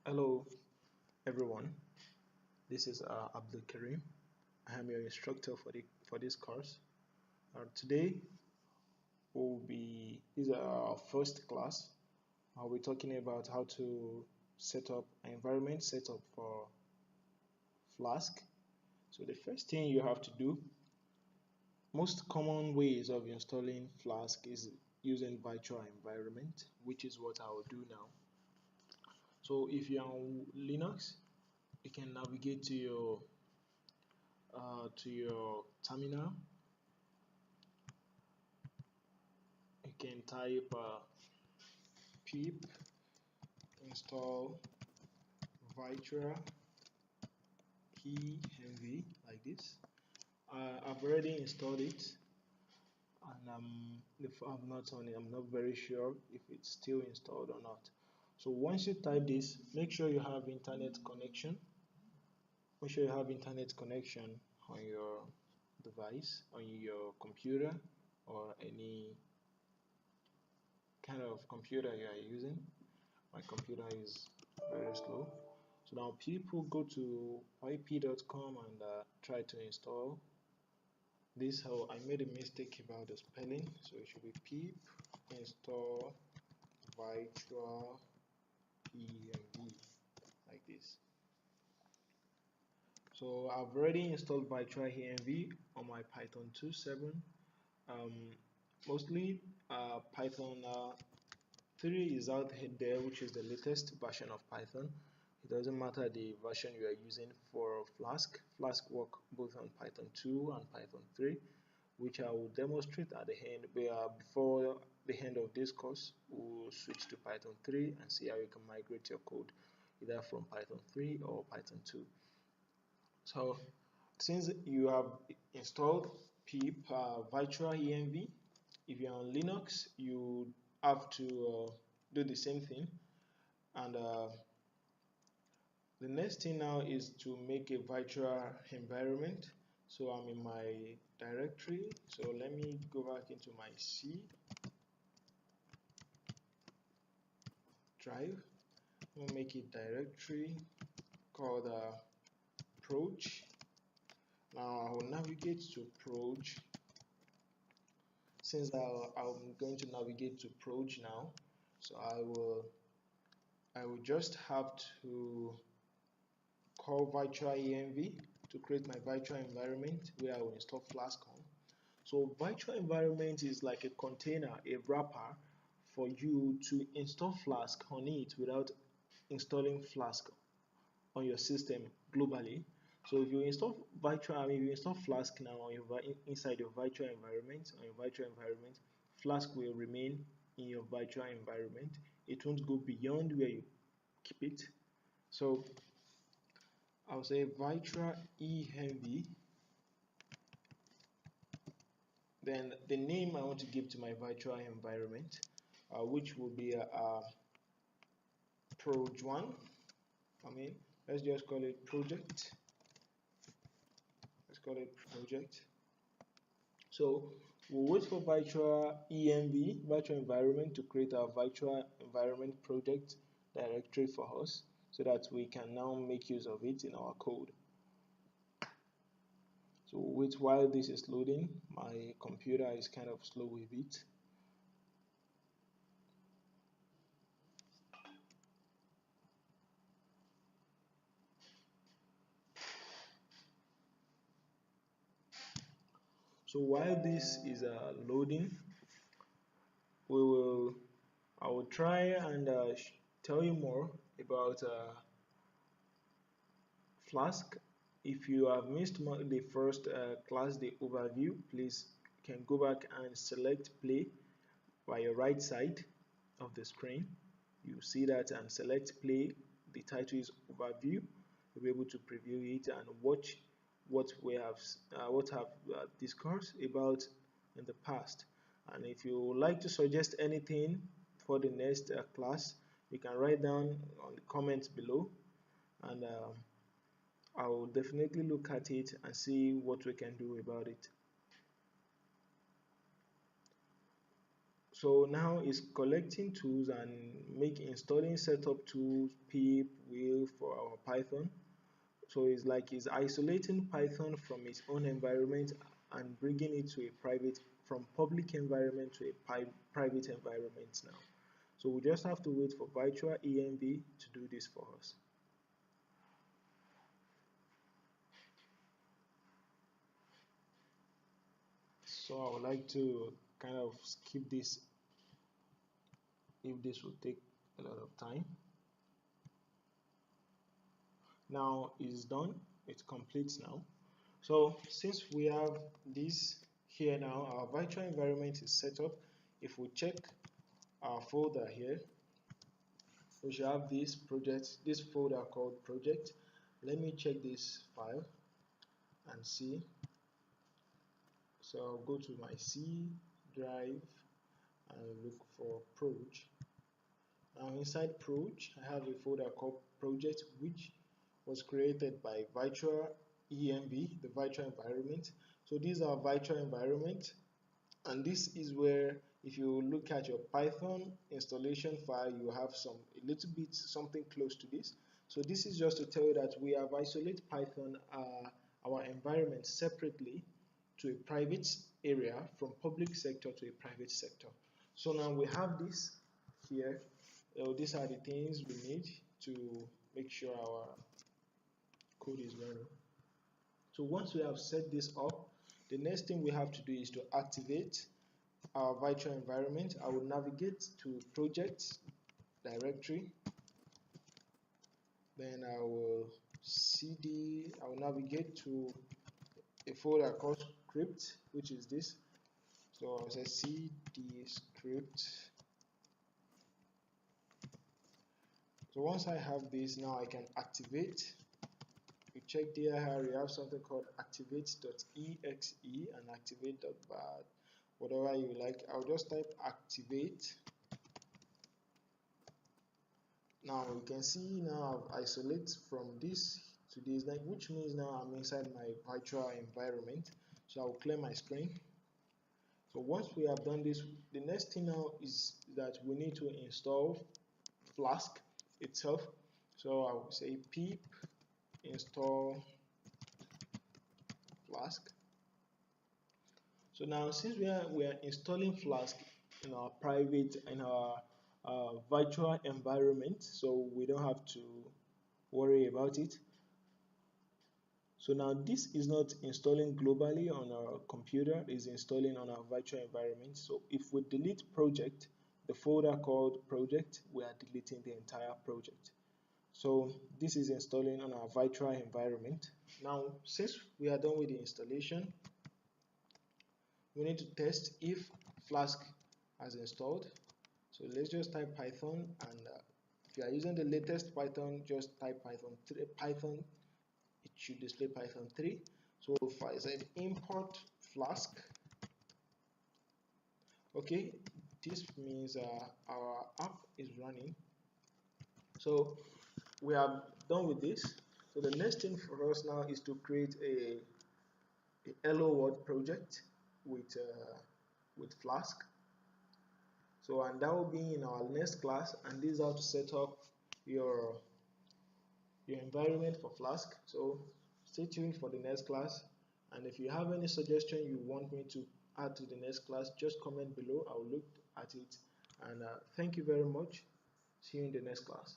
Hello everyone, this is Abdul Karim. I am your instructor for this course. Today this is our first class. I'll be talking about how to set up an environment setup for Flask. So the first thing you have to do, most common ways of installing Flask is using virtual environment, which is what I will do now. So if you're on Linux, you can navigate to your terminal. You can type pip install virtual env like this. I've already installed it, and if I've not on it, I'm not very sure if it's still installed or not. So once you type this, make sure you have internet connection. Make sure you have internet connection on your device, on your computer, or any kind of computer you are using. My computer is very slow. So now people go to yp.com and try to install this. How I made a mistake about the spelling, so it should be pip install virtual env like this. So I've already installed virtual env on my Python 2.7. Um, mostly Python 3 is out there, which is the latest version of Python. It doesn't matter the version you are using for Flask. Flask work both on Python 2 and Python 3, which I will demonstrate at the end. Before the end of this course, we'll switch to Python 3 and see how you can migrate your code either from Python 3 or Python 2. So since you have installed pip virtual env, if you're on Linux, you have to do the same thing. And the next thing now is to make a virtual environment. So I'm in my directory. So let me go back into my C drive. I'm going to make a directory called proj. Now I will navigate to proj. Since I'm going to navigate to proj now, so I will just have to call virtual env to create my virtual environment where I will install Flask on. So virtual environment is like a container, a wrapper for you to install Flask on it without installing Flask on your system globally. So if you install if you install Flask now on inside your virtual environment, Flask will remain in your virtual environment. It won't go beyond where you keep it. So I'll say virtual env. Then the name I want to give to my virtual environment, which will be proj1. Let's just call it project. Let's call it project. So we'll wait for virtual environment to create our virtual environment project directory for us so that we can now make use of it in our code. So wait while this is loading. My computer is kind of slow with it. So while this is loading, I will try and tell you more about Flask. If you have missed the first class, the overview, please can go back and select play by your right side of the screen. You see that and select play. The title is overview. You'll be able to preview it and watch what we have discussed about in the past. And if you would like to suggest anything for the next class, you can write down on the comments below, and I will definitely look at it and see what we can do about it. So now it's collecting tools and make installing setup tools, pip, wheel for our Python. So it's like it's isolating Python from its own environment and bringing it to a private, from public environment to a private environment now. So we just have to wait for virtual env to do this for us. So I would like to kind of skip this if this will take a lot of time. Now it's done, it's complete now. So since we have this here now, our virtual environment is set up. If we check our folder here, we should have this project, this folder called project. Let me check this file and see. So I'll go to my C drive and look for proj. Now inside proj, I have a folder called project, which was created by virtual env, the virtual environment. So these are virtual environment, and this is where if you look at your Python installation file, you have a little bit something close to this. So this is just to tell you that we have isolated Python, our environment separately to a private area, from public sector to a private sector. So now we have this here. These are the things we need to make sure our code is running. So once we have set this up, the next thing we have to do is to activate our virtual environment. I will navigate to project directory, then I will I will navigate to a folder called script, which is this. So I'll say cd script. So once I have this, now I can activate. You check there how we have something called activate.exe and activate.bat, whatever you like. I'll just type activate. Now you can see now I've isolate from this to this, like, which means now I'm inside my virtual environment. So I'll clear my screen. So once we have done this, the next thing now is that we need to install Flask itself. So I will say pip install Flask. So now since we are installing Flask in our private, in our virtual environment, so we don't have to worry about it. So now this is not installing globally on our computer, it's installing on our virtual environment. So if we delete project, the folder called project, we are deleting the entire project. So this is installing on our virtual environment. Now since we are done with the installation, we need to test if Flask has installed. So let's just type Python, and if you are using the latest Python, just type Python 3, Python, it should display Python 3. So if I said import Flask, okay, this means our app is running. So we are done with this. So the next thing for us now is to create a hello world project with Flask. So, and that will be in our next class, and this is how to set up your environment for Flask. So stay tuned for the next class, and if you have any suggestion you want me to add to the next class, just comment below. I will look at it, and thank you very much. See you in the next class.